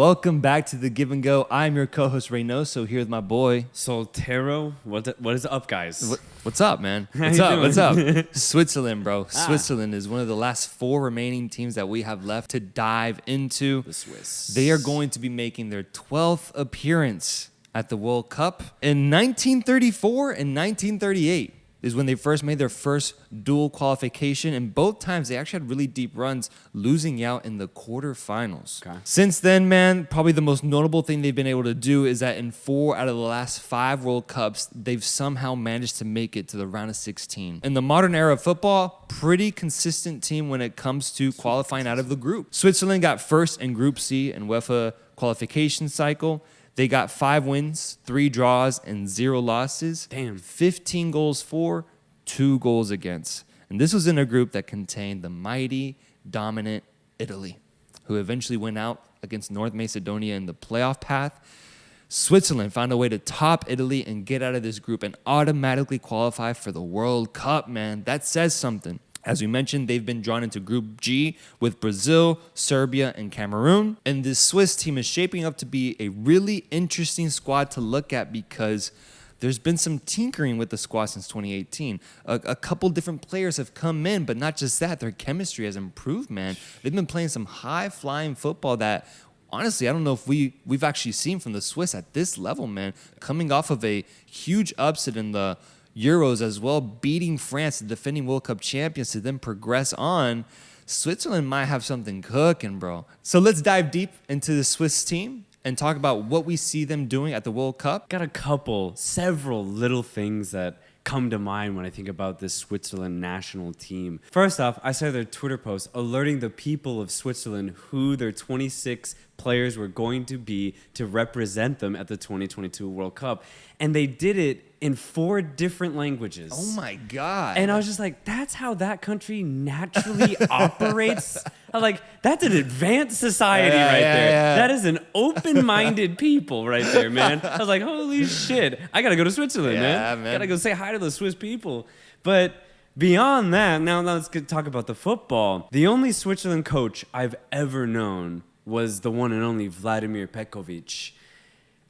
Welcome back to The Give and Go. I'm your co-host Reynoso here with my boy Soltero. What is up, guys? What's up, man? How What's you up? doing? What's up? Switzerland, bro. Switzerland is one of the last 4 remaining teams that we have left to dive into. The Swiss. They are going to be making their 12th appearance at the World Cup. In 1934 and 1938 is when they first made their first dual qualification, and both times they actually had really deep runs, losing out in the quarterfinals. Okay. Since then, man, probably the most notable thing they've been able to do is that in 4 out of the last 5 World Cups, they've somehow managed to make it to the round of 16. In the modern era of football, pretty consistent team when it comes to qualifying out of the group. Switzerland got first in Group C in UEFA qualification cycle. They got 5 wins, 3 draws, and 0 losses. Damn. 15 goals for, 2 goals against. And this was in a group that contained the mighty, dominant Italy, who eventually went out against North Macedonia in the playoff path. Switzerland found a way to top Italy and get out of this group and automatically qualify for the World Cup, man. That says something. As we mentioned, they've been drawn into Group G with Brazil, Serbia, and Cameroon. And this Swiss team is shaping up to be a really interesting squad to look at because there's been some tinkering with the squad since 2018. A couple different players have come in, but not just that. Their chemistry has improved, man. They've been playing some high-flying football that, honestly, I don't know if we've actually seen from the Swiss at this level, man. Coming off of a huge upset in the Euros as well, beating France, the defending World Cup champions, to then progress on. Switzerland might have something cooking, bro. So let's dive deep into the Swiss team and talk about what we see them doing at the World Cup. Got several little things that come to mind when I think about this Switzerland national team. First off, I saw their Twitter post alerting the people of Switzerland who their 26 players were going to be to represent them at the 2022 World Cup. And they did it in 4 different languages. Oh my God. And I was just like, that's how that country naturally operates. I'm like, that's an advanced society right there. Yeah. That is an open-minded people right there, man. I was like, holy shit. I got to go to Switzerland, man. Got to go say hi to the Swiss people. But beyond that, now let's talk about the football. The only Switzerland coach I've ever known was the one and only Vladimir Petkovic.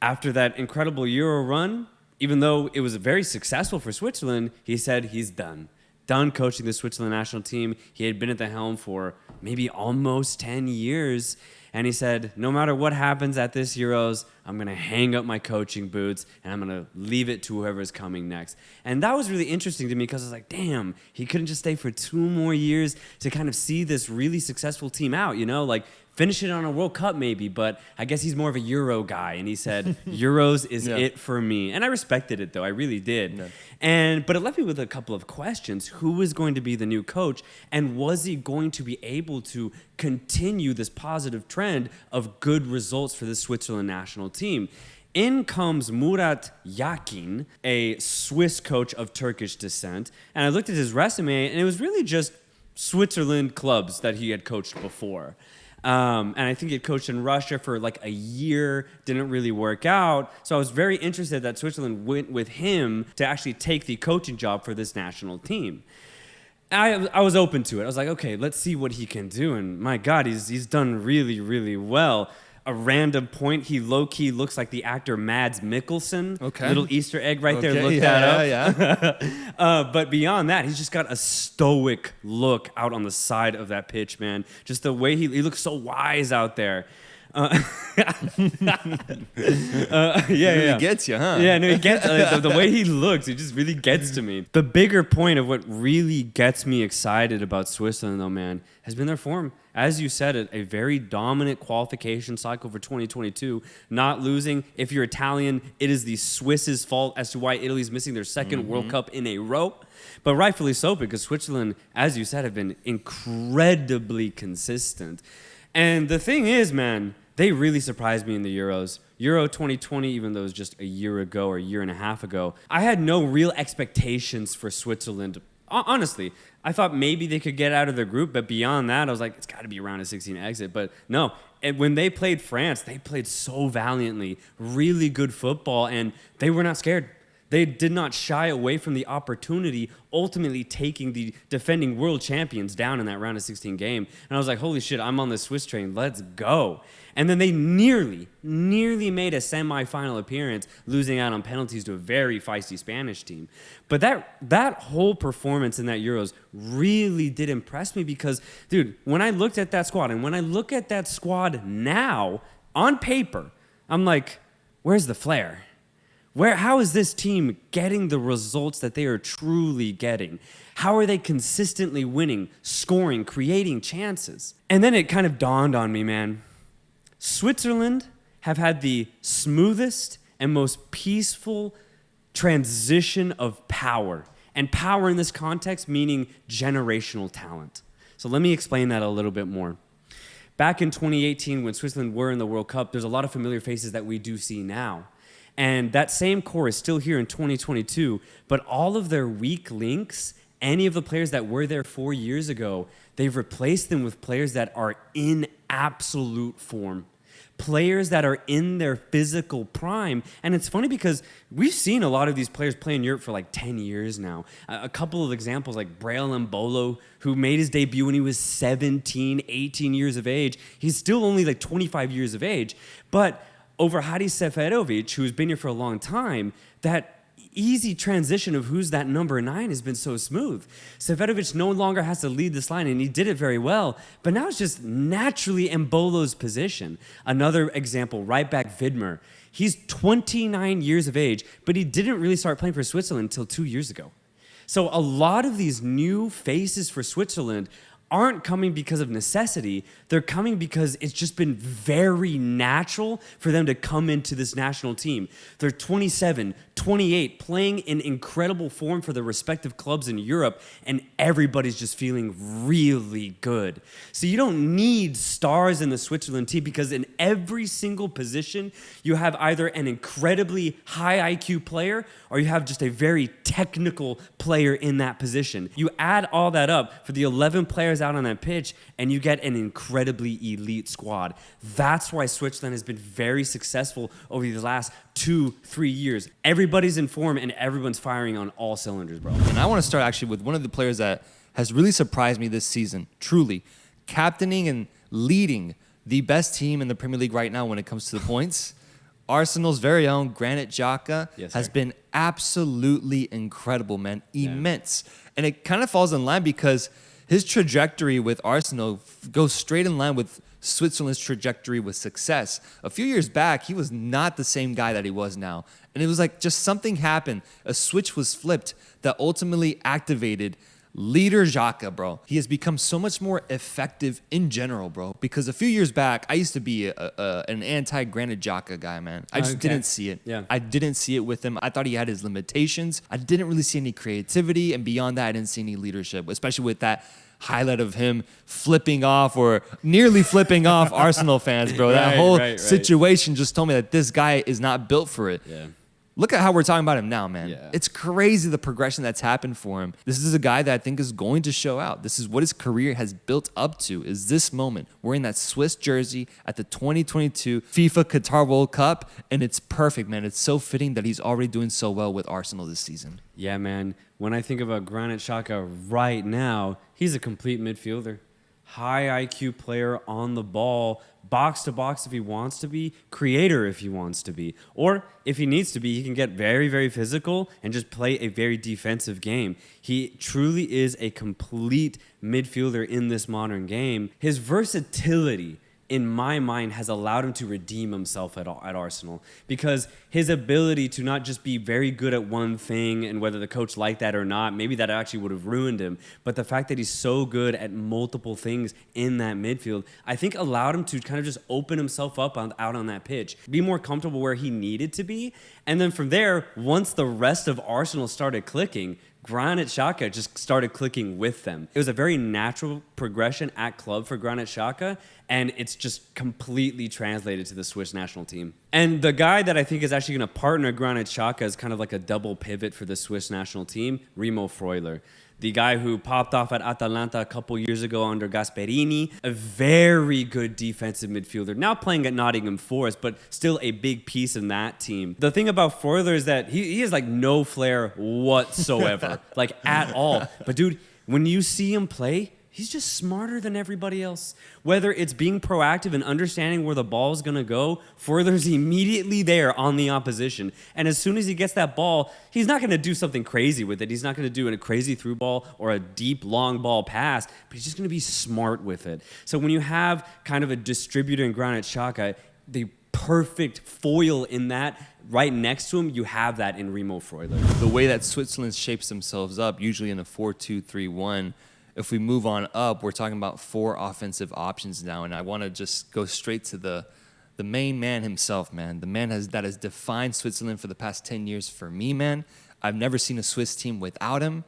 After that incredible Euro run, even though it was very successful for Switzerland, he said he's done. Done coaching the Switzerland national team. He had been at the helm for maybe almost 10 years. And he said, no matter what happens at this Euros, I'm going to hang up my coaching boots and I'm going to leave it to whoever's coming next. And that was really interesting to me because I was like, damn, he couldn't just stay for 2 more years to kind of see this really successful team out, you know, like finish it on a World Cup maybe, but I guess he's more of a Euro guy. And he said, Euros is it for me. And I respected it, though. I really did. Yeah. But it left me with a couple of questions. Who was going to be the new coach? And was he going to be able to continue this positive trend of good results for the Switzerland national team? In comes Murat Yakin, a Swiss coach of Turkish descent. And I looked at his resume, and it was really just Switzerland clubs that he had coached before. And I think he had coached in Russia for like a year, didn't really work out. So I was very interested that Switzerland went with him to actually take the coaching job for this national team. I was open to it. I was like, okay, let's see what he can do. And my God, he's done really, really well. A random point, he low-key looks like the actor Mads Mikkelsen. Okay. Little Easter egg right there. Look that up. Yeah. But beyond that, he's just got a stoic look out on the side of that pitch, man. Just the way he looks so wise out there. He gets you, huh? Yeah, no, he gets the way he looks. It just really gets to me. The bigger point of what really gets me excited about Switzerland, though, man, has been their form. As you said, a very dominant qualification cycle for 2022. Not losing. If you're Italian, it is the Swiss's fault as to why Italy's missing their second World Cup in a row. But rightfully so, because Switzerland, as you said, have been incredibly consistent. And the thing is, man, they really surprised me in the Euros. Euro 2020, even though it was just a year ago or a year and a half ago, I had no real expectations for Switzerland. Honestly, I thought maybe they could get out of their group, but beyond that, I was like, it's got to be around a 16 exit. But no, and when they played France, they played so valiantly, really good football, and they were not scared. They did not shy away from the opportunity, ultimately taking the defending world champions down in that round of 16 game. And I was like, holy shit, I'm on the Swiss train. Let's go. And then they nearly made a semifinal appearance, losing out on penalties to a very feisty Spanish team. But that whole performance in that Euros really did impress me because, dude, when I looked at that squad and when I look at that squad now on paper, I'm like, where's the flair? How is this team getting the results that they are truly getting? How are they consistently winning, scoring, creating chances? And then it kind of dawned on me, man. Switzerland have had the smoothest and most peaceful transition of power. And power in this context meaning generational talent. So let me explain that a little bit more. Back in 2018, when Switzerland were in the World Cup, there's a lot of familiar faces that we do see now. And that same core is still here in 2022, but all of their weak links, any of the players that were there 4 years ago, they've replaced them with players that are in absolute form. Players that are in their physical prime. And it's funny because we've seen a lot of these players play in Europe for like 10 years now. A couple of examples like Braille Mbolo, who made his debut when he was 17, 18 years of age. He's still only like 25 years of age. But over Hadis Seferovic, who's been here for a long time, that easy transition of who's that number 9 has been so smooth. Seferovic no longer has to lead this line, and he did it very well, but now it's just naturally Mbolo's position. Another example, right back Vidmer. He's 29 years of age, but he didn't really start playing for Switzerland until 2 years ago. So a lot of these new faces for Switzerland aren't coming because of necessity. They're coming because it's just been very natural for them to come into this national team. They're 27, 28, playing in incredible form for their respective clubs in Europe, and everybody's just feeling really good. So you don't need stars in the Switzerland team because in every single position, you have either an incredibly high IQ player or you have just a very technical player in that position. You add all that up for the 11 players out on that pitch, and you get an incredibly elite squad. That's why Switzerland has been very successful over the last 2-3 years. Everybody's in form, and everyone's firing on all cylinders, bro. And I want to start actually with one of the players that has really surprised me this season, truly. Captaining and leading the best team in the Premier League right now when it comes to the points. Arsenal's very own Granit Xhaka has been absolutely incredible, man. Immense. And it kind of falls in line because his trajectory with Arsenal goes straight in line with Switzerland's trajectory with success. A few years back, he was not the same guy that he was now. And it was like just something happened. A switch was flipped that ultimately activated leader Xhaka, bro. He has become so much more effective in general, bro. Because a few years back, I used to be an anti-Granit Xhaka guy, man. I just didn't see it. Yeah. I didn't see it with him. I thought he had his limitations. I didn't really see any creativity. And beyond that, I didn't see any leadership, especially with that highlight of him flipping off or nearly flipping off Arsenal fans, bro. That whole situation just told me that this guy is not built for it. Yeah. Look at how we're talking about him now, man. Yeah. It's crazy the progression that's happened for him. This is a guy that I think is going to show out. This is what his career has built up to, is this moment. Wearing that Swiss jersey at the 2022 FIFA Qatar World Cup, and it's perfect, man. It's so fitting that he's already doing so well with Arsenal this season. Yeah, man. When I think about Granit Xhaka right now, he's a complete midfielder. High IQ player on the ball, box to box if he wants to be, creator if he wants to be. Or if he needs to be, he can get very, very physical and just play a very defensive game. He truly is a complete midfielder in this modern game. His versatility, in my mind, has allowed him to redeem himself at Arsenal, because his ability to not just be very good at one thing, and whether the coach liked that or not, maybe that actually would have ruined him, but the fact that he's so good at multiple things in that midfield, I think allowed him to kind of just open himself up out on that pitch, be more comfortable where he needed to be, and then from there, once the rest of Arsenal started clicking, Granit Xhaka just started clicking with them. It was a very natural progression at club for Granit Xhaka, and it's just completely translated to the Swiss national team. And the guy that I think is actually going to partner Granit Xhaka as kind of like a double pivot for the Swiss national team, Remo Freuler. the guy who popped off at Atalanta a couple years ago under Gasperini, a very good defensive midfielder, now playing at Nottingham Forest, but still a big piece in that team. The thing about Freuler is that he has like no flair whatsoever, like at all. But dude, when you see him play, he's just smarter than everybody else. Whether it's being proactive and understanding where the ball is going to go, Freuler's immediately there on the opposition. And as soon as he gets that ball, he's not going to do something crazy with it. He's not going to do a crazy through ball or a deep, long ball pass, but he's just going to be smart with it. So when you have kind of a distributor in Granit Xhaka, the perfect foil in that, right next to him, you have that in Remo Freuler. The way that Switzerland shapes themselves up, usually in a 4-2-3-1, if we move on up, we're talking about 4 offensive options now, and I want to just go straight to the main man himself, man. The man that has defined Switzerland for the past 10 years for me, man. I've never seen a Swiss team without him,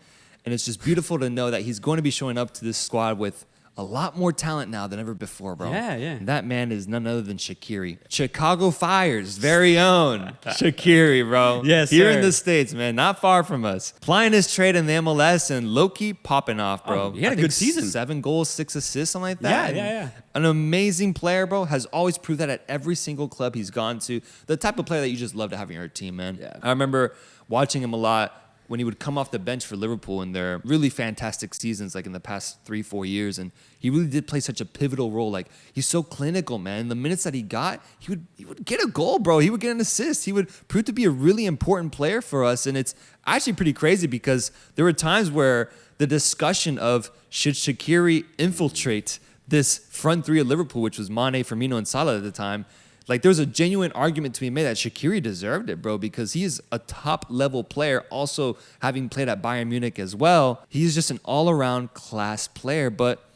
and it's just beautiful to know that he's going to be showing up to this squad with a lot more talent now than ever before, bro. Yeah. And that man is none other than Shaqiri. Chicago Fire's very own Shaqiri, bro. Yes, Here sir. in the States, man, not far from us. Plying his trade in the MLS and low-key popping off, bro. Oh, he had a good season. 7 goals, 6 assists, something like that. Yeah. An amazing player, bro. Has always proved that at every single club he's gone to. The type of player that you just love to have in your team, man. Yeah. I remember watching him a lot when he would come off the bench for Liverpool in their really fantastic seasons, like in the past 3-4 years. And he really did play such a pivotal role. Like, he's so clinical, man. The minutes that he got, he would get a goal, bro. He would get an assist. He would prove to be a really important player for us. And it's actually pretty crazy because there were times where the discussion of should Shaqiri infiltrate this front three of Liverpool, which was Mane, Firmino, and Salah at the time, like, there was a genuine argument to be made that Shaqiri deserved it, bro, because he is a top-level player, also having played at Bayern Munich as well. He's just an all-around class player, but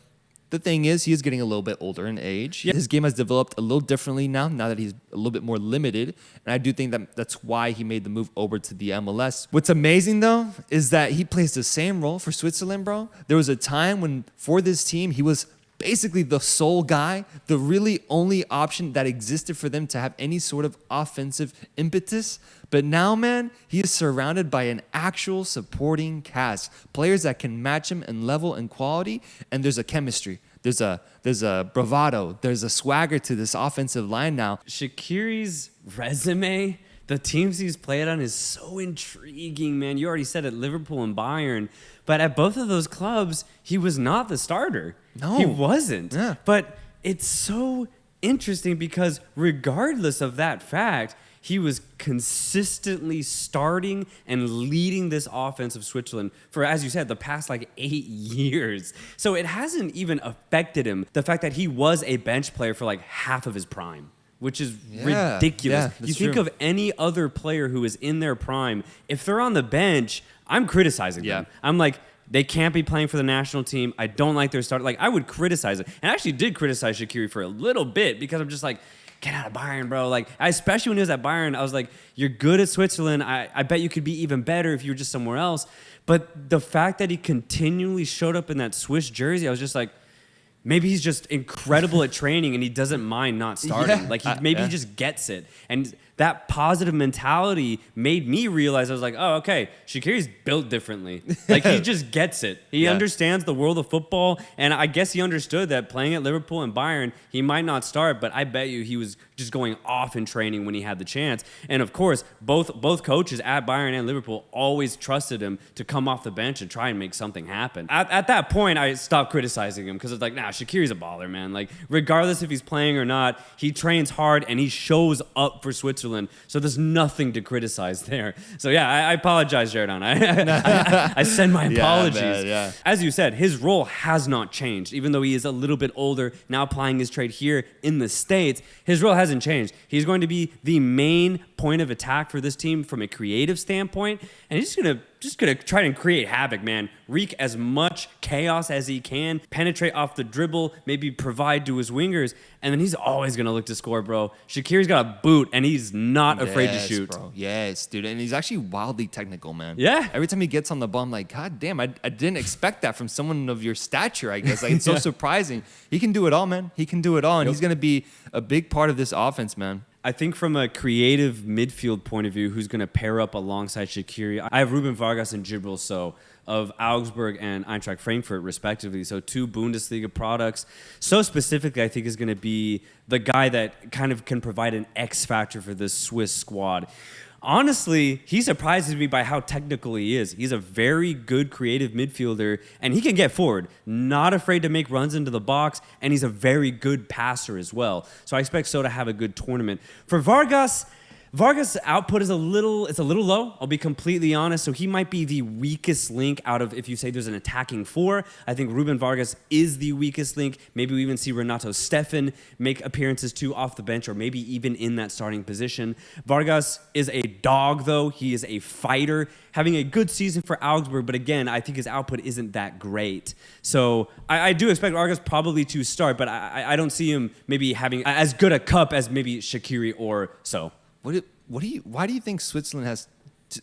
the thing is, he is getting a little bit older in age. Yeah. His game has developed a little differently now that he's a little bit more limited, and I do think that that's why he made the move over to the MLS. What's amazing, though, is that he plays the same role for Switzerland, bro. There was a time when, for this team, he was basically the sole guy, the really only option that existed for them to have any sort of offensive impetus. But now, man, he is surrounded by an actual supporting cast, players that can match him in level and quality, and there's a chemistry. There's a bravado. There's a swagger to this offensive line now. Shaqiri's resume, the teams he's played on, is so intriguing, man. You already said it, Liverpool and Bayern. But at both of those clubs, he was not the starter. No. He wasn't. Yeah. But it's so interesting because regardless of that fact, he was consistently starting and leading this offense of Switzerland for, as you said, the past like 8 years. So it hasn't even affected him, the fact that he was a bench player for like half of his prime, which is ridiculous. Yeah, you think true. of any other player who is in their prime, if they're on the bench, I'm criticizing them. I'm like, they can't be playing for the national team. I don't like their start. Like, I would criticize it. And I actually did criticize Shaqiri for a little bit because I'm just like, get out of Bayern, bro. Like, especially when he was at Bayern, I was like, you're good at Switzerland. I bet you could be even better if you were just somewhere else. But the fact that he continually showed up in that Swiss jersey, I was just like, maybe he's just incredible at training and he doesn't mind not starting. Yeah. Like, he just gets it. And that positive mentality made me realize, I was like, oh, okay, Shaqiri's built differently. Like, he just gets it. He understands the world of football, and I guess he understood that playing at Liverpool and Bayern, he might not start, but I bet you he was just going off in training when he had the chance. And of course, both coaches at Bayern and Liverpool always trusted him to come off the bench and try and make something happen. At that point, I stopped criticizing him because it's like, nah, Shaqiri's a baller, man. Like, regardless if he's playing or not, he trains hard and he shows up for Switzerland. So there's nothing to criticize there. So yeah, I apologize, Jordan. I send my apologies. Man. As you said, his role has not changed. Even though he is a little bit older, now plying his trade here in the States, his role hasn't changed. He's going to be the main point of attack for this team from a creative standpoint, and he's just gonna try and create havoc, man. Wreak as much chaos as he can, penetrate off the dribble, maybe provide to his wingers, and then he's always gonna look to score, bro. Shaqiri's got a boot, and he's not afraid to shoot. Bro. Yes, dude, and he's actually wildly technical, man. Yeah. Every time he gets on the ball, I'm like, God damn, I didn't expect that from someone of your stature, I guess. Like, it's so surprising. He can do it all, man. He can do it all, and he's gonna be a big part of this offense, man. I think from a creative midfield point of view, who's going to pair up alongside Shaqiri? I have Ruben Vargas and Gibril So of Augsburg and Eintracht Frankfurt, respectively. So 2 Bundesliga products. So specifically, I think is going to be the guy that kind of can provide an X factor for this Swiss squad. Honestly, he surprises me by how technical he is. He's a very good creative midfielder, and he can get forward. Not afraid to make runs into the box, and he's a very good passer as well. So I expect So to have a good tournament. For Vargas' output is a little low. I'll be completely honest. So he might be the weakest link out of, if you say there's an attacking 4. I think Ruben Vargas is the weakest link. Maybe we even see Renato Steffen make appearances too off the bench, or maybe even in that starting position. Vargas is a dog, though. He is a fighter, having a good season for Augsburg. But again, I think his output isn't that great. So I do expect Vargas probably to start, but I don't see him maybe having as good a cup as maybe Shaqiri or So. Why do you think Switzerland has?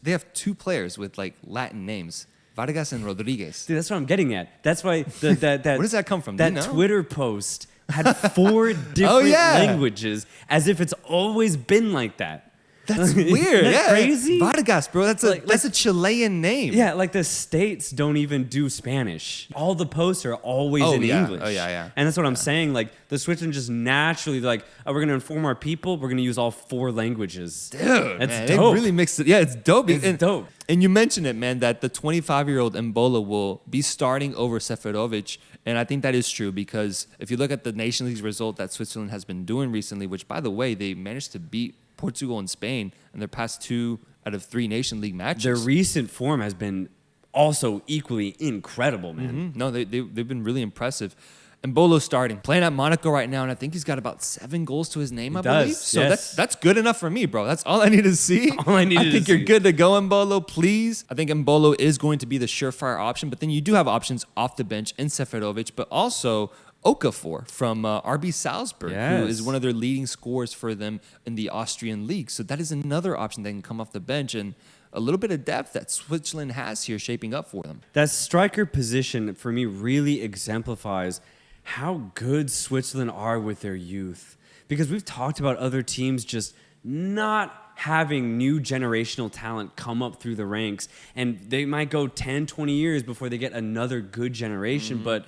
They have 2 players with like Latin names, Vargas and Rodriguez. Dude, that's what I'm getting at. That's why that Where does that come from? That Twitter post had 4 different languages, as if it's always been like that. That's weird. Isn't that crazy? Vargas, bro. That's a Chilean name. Yeah, like the States don't even do Spanish. All the posts are always in English. Oh, yeah. And that's what I'm saying. Like, the Switzerland just naturally, like, we're going to inform our people. We're going to use all 4 languages. Dude, that's man, dope. They really mixed it. Yeah, it's dope. It's dope. And you mentioned it, man, that the 25-year-old Embolo will be starting over Seferovic. And I think that is true, because if you look at the Nation League's result that Switzerland has been doing recently, which, by the way, they managed to beat Portugal and Spain in their past 2 out of 3 Nation League matches. Their recent form has been also equally incredible, man. Mm-hmm. No, they've been really impressive. And Bolo's starting, playing at Monaco right now, and I think he's got about 7 goals to his name, I believe. So that's good enough for me, bro. That's all I need to see. I think you're good to go, Embolo, please. I think Embolo is going to be the surefire option, but then you do have options off the bench in Seferovic, but also Okafor from RB Salzburg, who is one of their leading scorers for them in the Austrian league. So that is another option that can come off the bench, and a little bit of depth that Switzerland has here shaping up for them. That striker position, for me, really exemplifies how good Switzerland are with their youth. Because we've talked about other teams just not having new generational talent come up through the ranks, and they might go 10, 20 years before they get another good generation, but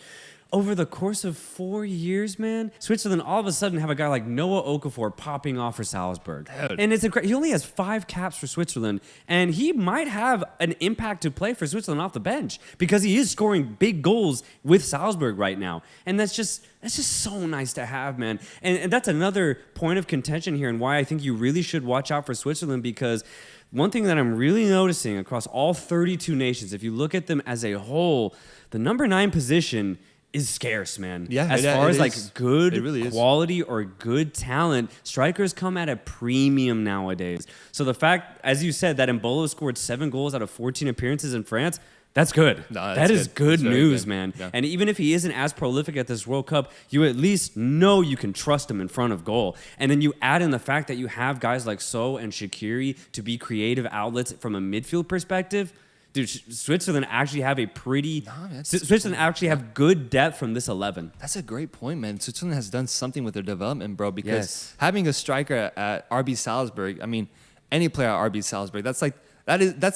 over the course of 4 years, man, Switzerland all of a sudden have a guy like Noah Okafor popping off for Salzburg. Dude. And it's incredible. He only has 5 caps for Switzerland, and he might have an impact to play for Switzerland off the bench, because he is scoring big goals with Salzburg right now. And that's just so nice to have, man. And that's another point of contention here, and why I think you really should watch out for Switzerland, because one thing that I'm really noticing across all 32 nations, if you look at them as a whole, the number 9 position is scarce, man. Yeah, as far as like good really quality or good talent, strikers come at a premium nowadays. So the fact, as you said, that Embolo scored 7 goals out of 14 appearances in France, that's good. No, that is good news, man. Yeah. And even if he isn't as prolific at this World Cup, you at least know you can trust him in front of goal. And then you add in the fact that you have guys like So and Shaqiri to be creative outlets from a midfield perspective. Dude, Switzerland actually have Switzerland actually have good depth from this 11. That's a great point, man. Switzerland has done something with their development, bro, because having a striker at RB Salzburg, I mean, any player at RB Salzburg, that's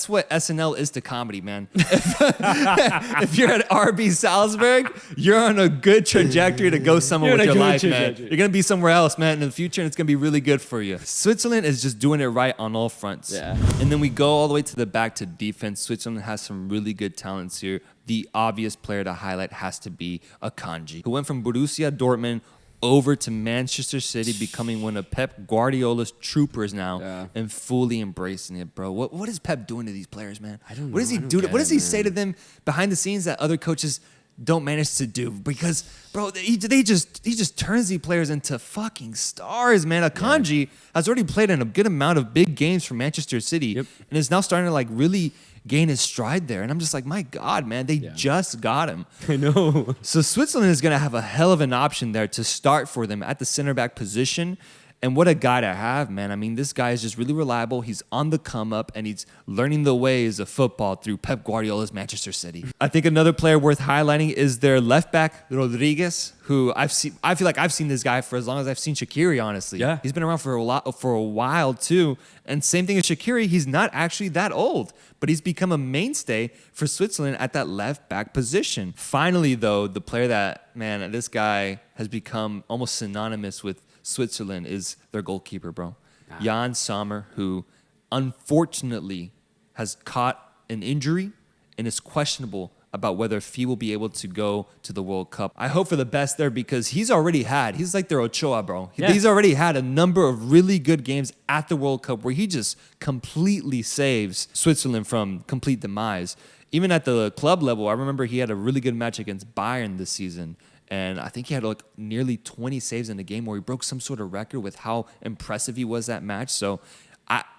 what SNL is to comedy, man. If you're at RB Salzburg, you're on a good trajectory to go somewhere with your life, man. You're going to be somewhere else, man, in the future, and it's going to be really good for you. Switzerland is just doing it right on all fronts. Yeah. And then we go all the way to the back to defense. Switzerland has some really good talents here. The obvious player to highlight has to be Akanji, who went from Borussia Dortmund over to Manchester City, becoming one of Pep Guardiola's troopers now, and fully embracing it, bro. What is Pep doing to these players, man? I don't know. What does he do? What does he say to them behind the scenes that other coaches don't manage to do? Because, bro, he just turns these players into fucking stars, man. Akanji has already played in a good amount of big games for Manchester City, and is now starting to like really gain his stride there. And I'm just like, my God, man, they just got him. I know. So Switzerland is going to have a hell of an option there to start for them at the center back position. And what a guy to have, man. I mean, this guy is just really reliable. He's on the come up, and he's learning the ways of football through Pep Guardiola's Manchester City. I think another player worth highlighting is their left back, Rodriguez, who I feel like I've seen this guy for as long as I've seen Shaqiri, honestly. Yeah. He's been around for a while, too. And same thing as Shaqiri, he's not actually that old, but he's become a mainstay for Switzerland at that left back position. Finally, though, the player that, man, this guy has become almost synonymous with Switzerland is their goalkeeper, bro. Jan Sommer, who unfortunately has caught an injury and is questionable about whether he will be able to go to the World Cup. I hope for the best there because he's like their Ochoa, bro. Yeah. He's already had a number of really good games at the World Cup where he just completely saves Switzerland from complete demise. Even at the club level, I remember he had a really good match against Bayern this season. And I think he had like nearly 20 saves in the game where he broke some sort of record with how impressive he was that match. So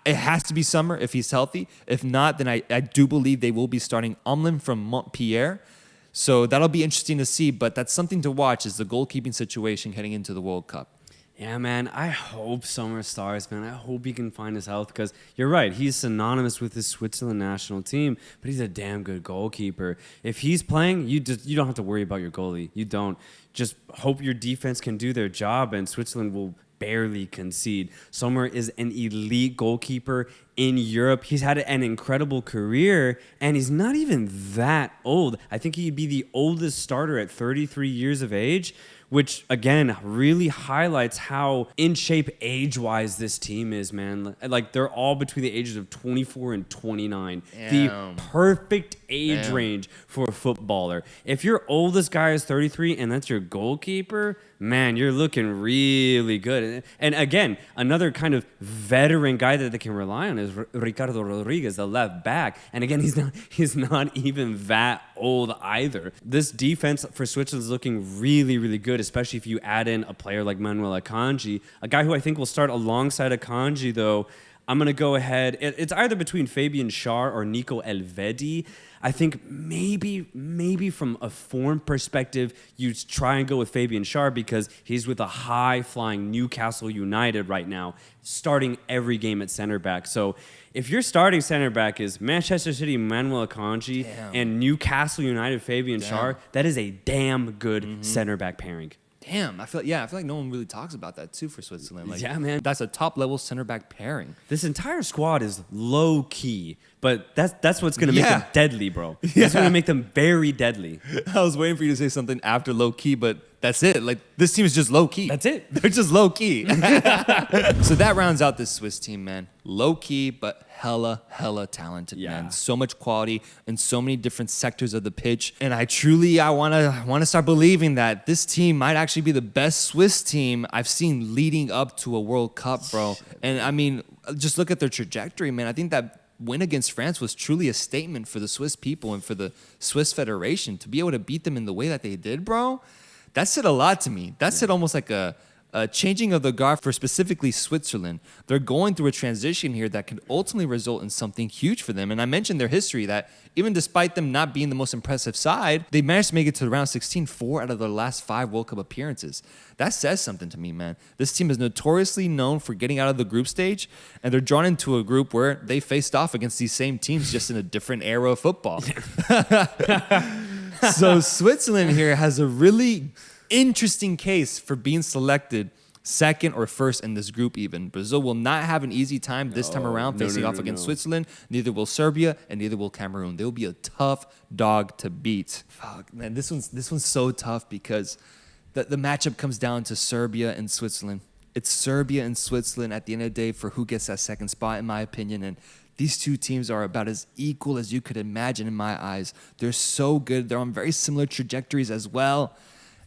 it has to be Sommer if he's healthy. If not, then I do believe they will be starting Omlin from Montpellier. So that'll be interesting to see. But that's something to watch is the goalkeeping situation heading into the World Cup. Yeah, man, I hope Sommer stars, man. I hope he can find his health because you're right. He's synonymous with the Switzerland national team, but he's a damn good goalkeeper. If he's playing, you don't have to worry about your goalie. You don't. Just hope your defense can do their job, and Switzerland will barely concede. Sommer is an elite goalkeeper in Europe. He's had an incredible career, and he's not even that old. I think he'd be the oldest starter at 33 years of age, which, again, really highlights how in shape age-wise this team is, man. Like, they're all between the ages of 24 and 29. Damn. The perfect age range for a footballer. If your oldest guy is 33 and that's your goalkeeper, man, you're looking really good. And again, another kind of veteran guy that they can rely on is Ricardo Rodriguez, the left back. And again, he's not even that old either. This defense for Switzerland is looking really, really good, especially if you add in a player like Manuel Akanji, a guy who I think will start alongside Akanji, though. I'm going to go ahead. It's either between Fabian Schär or Nico Elvedi. I think maybe from a form perspective, you try and go with Fabian Schär because he's with a high-flying Newcastle United right now, starting every game at center back. So if your starting center back is Manchester City Manuel Akanji and Newcastle United Fabian Schär, that is a damn good center back pairing. Damn, I feel like no one really talks about that too for Switzerland. Like, yeah, man. That's a top-level center back pairing. This entire squad is low-key, but that's what's going to make them deadly, bro. That's going to make them very deadly. I was waiting for you to say something after low-key, but that's it. Like, this team is just low-key. That's it. They're just low-key. So that rounds out this Swiss team, man. Low-key, but hella talented, man. So much quality in so many different sectors of the pitch. And I want to start believing that this team might actually be the best Swiss team I've seen leading up to a World Cup, bro. And I mean, just look at their trajectory, man. I think that win against France was truly a statement for the Swiss people and for the Swiss Federation to be able to beat them in the way that they did, bro. That said a lot to me. That said almost like a changing of the guard for specifically Switzerland. They're going through a transition here that could ultimately result in something huge for them. And I mentioned their history that even despite them not being the most impressive side, they managed to make it to round 16 4 out of their last 5 World Cup appearances. That says something to me, man. This team is notoriously known for getting out of the group stage, and they're drawn into a group where they faced off against these same teams just in a different era of football. So Switzerland here has a really interesting case for being selected second or first in this group even. Brazil will not have an easy time this time around facing off against Switzerland. Neither will Serbia and neither will Cameroon. They will be a tough dog to beat. Fuck, man, this one's so tough because the matchup comes down to Serbia and Switzerland. It's Serbia and Switzerland at the end of the day for who gets that second spot, in my opinion. And these two teams are about as equal as you could imagine in my eyes. They're so good. They're on very similar trajectories as well.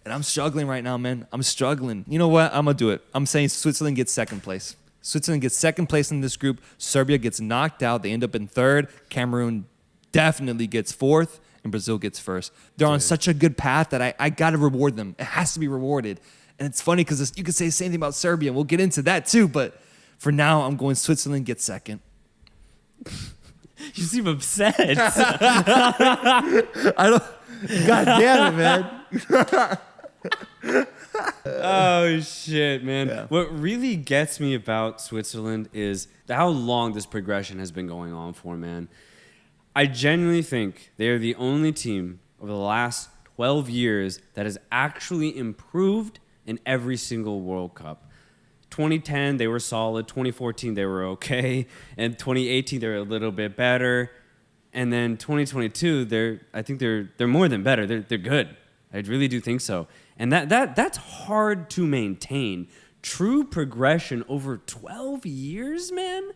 And I'm struggling right now, man. I'm struggling. You know what? I'm going to do it. I'm saying Switzerland gets second place. Switzerland gets second place in this group. Serbia gets knocked out. They end up in third. Cameroon definitely gets fourth. And Brazil gets first. They're on such a good path that I got to reward them. It has to be rewarded. And it's funny because you could say the same thing about Serbia. And we'll get into that too. But for now, I'm going Switzerland gets second. You seem upset. I don't. God damn it, man. Oh shit, man. Yeah. What really gets me about Switzerland is how long this progression has been going on for, man. I genuinely think they are the only team over the last 12 years that has actually improved in every single World Cup. 2010, they were solid. 2014, they were okay. And 2018, they were a little bit better. And then 2022, I think they're more than better. They're good. I really do think so. And that's hard to maintain. True progression over 12 years, man.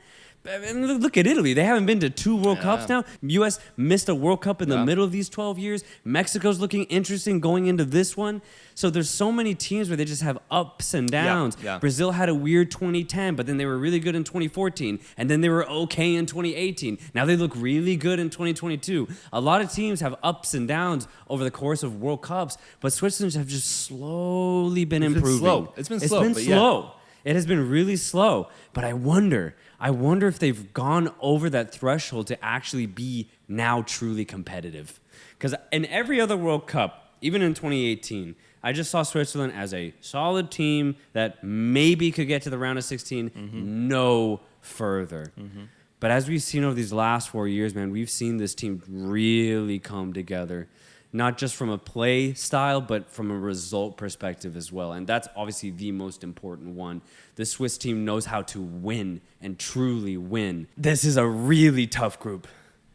I mean, look at Italy. They haven't been to 2 World Cups now. U.S. missed a World Cup in the middle of these 12 years. Mexico's looking interesting going into this one. So there's so many teams where they just have ups and downs. Yeah. Brazil had a weird 2010, but then they were really good in 2014. And then they were okay in 2018. Now they look really good in 2022. A lot of teams have ups and downs over the course of World Cups, but Switzerland have just slowly been improving. It's been slow. It has been really slow. But I wonder if they've gone over that threshold to actually be now truly competitive. Because in every other World Cup, even in 2018, I just saw Switzerland as a solid team that maybe could get to the round of 16, no further. But as we've seen over these last 4 years, man, we've seen this team really come together. Not just from a play style, but from a result perspective as well. And that's obviously the most important one. The Swiss team knows how to win and truly win. This is a really tough group.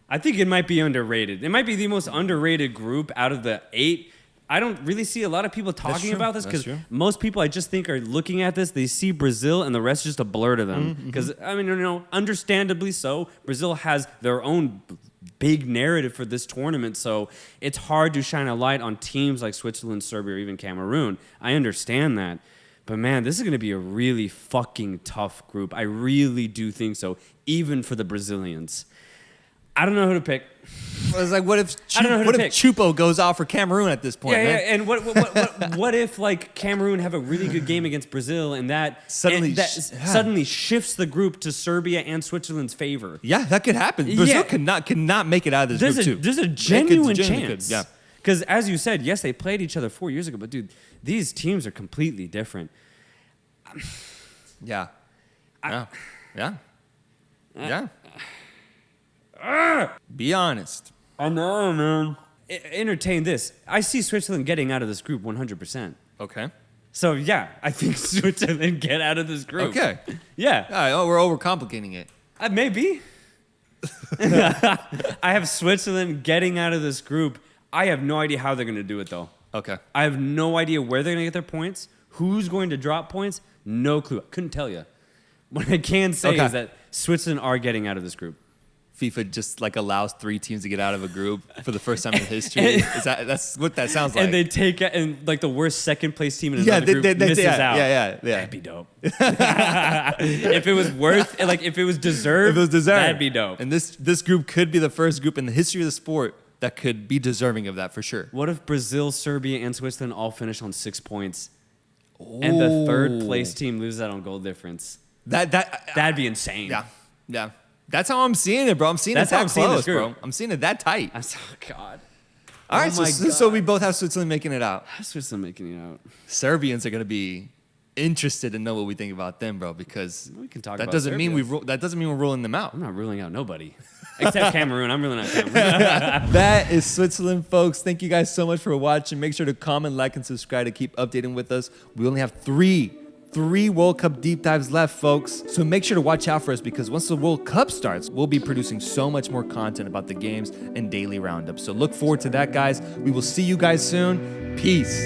I think it might be underrated. It might be the most underrated group out of the 8. I don't really see a lot of people talking about this because most people I just think are looking at this. They see Brazil and the rest is just a blur to them. Because, I mean, understandably so. Brazil has their own big narrative for this tournament, so it's hard to shine a light on teams like Switzerland, Serbia, or even Cameroon. I understand that. But, man, this is going to be a really fucking tough group. I really do think so, even for the Brazilians. I don't know who to pick. It's like, what if Chupo goes out for Cameroon at this point? Yeah. And what if like Cameroon have a really good game against Brazil and that suddenly shifts the group to Serbia and Switzerland's favor? Yeah, that could happen. Brazil cannot make it out of this group too. There's a genuine chance. Yeah. Because as you said, yes, they played each other 4 years ago, but dude, these teams are completely different. Yeah. Be honest. I know, man. Entertain this. I see Switzerland getting out of this group 100%. Okay. So, yeah, I think Switzerland get out of this group. Okay. Yeah. All right, we're overcomplicating it. Maybe. I have Switzerland getting out of this group. I have no idea how they're going to do it, though. Okay. I have no idea where they're going to get their points, who's going to drop points. No clue. I couldn't tell you. What I can say is that Switzerland are getting out of this group. FIFA just like allows 3 teams to get out of a group for the first time in history. That's what that sounds like. And they take it, and like the worst second place team in another group misses out. Yeah. That'd be dope. If it was worth, like if it was deserved, that'd be dope. And this group could be the first group in the history of the sport that could be deserving of that for sure. What if Brazil, Serbia, and Switzerland all finish on 6 points, and the third place team loses out on goal difference? That'd be insane. Yeah. That's how I'm seeing it, bro. I'm seeing it that close, bro. I'm seeing it that tight. Oh, God. All right, so we both have Switzerland making it out. I have Switzerland making it out. Serbians are going to be interested to know what we think about them, bro, because we can talk that about doesn't Serbia. mean that doesn't mean we're ruling them out. I'm not ruling out nobody. Except Cameroon. I'm ruling out Cameroon. That is Switzerland, folks. Thank you guys so much for watching. Make sure to comment, like, and subscribe to keep updating with us. We only have three World Cup deep dives left, folks. So make sure to watch out for us because once the World Cup starts, we'll be producing so much more content about the games and daily roundups. So look forward to that, guys. We will see you guys soon. Peace.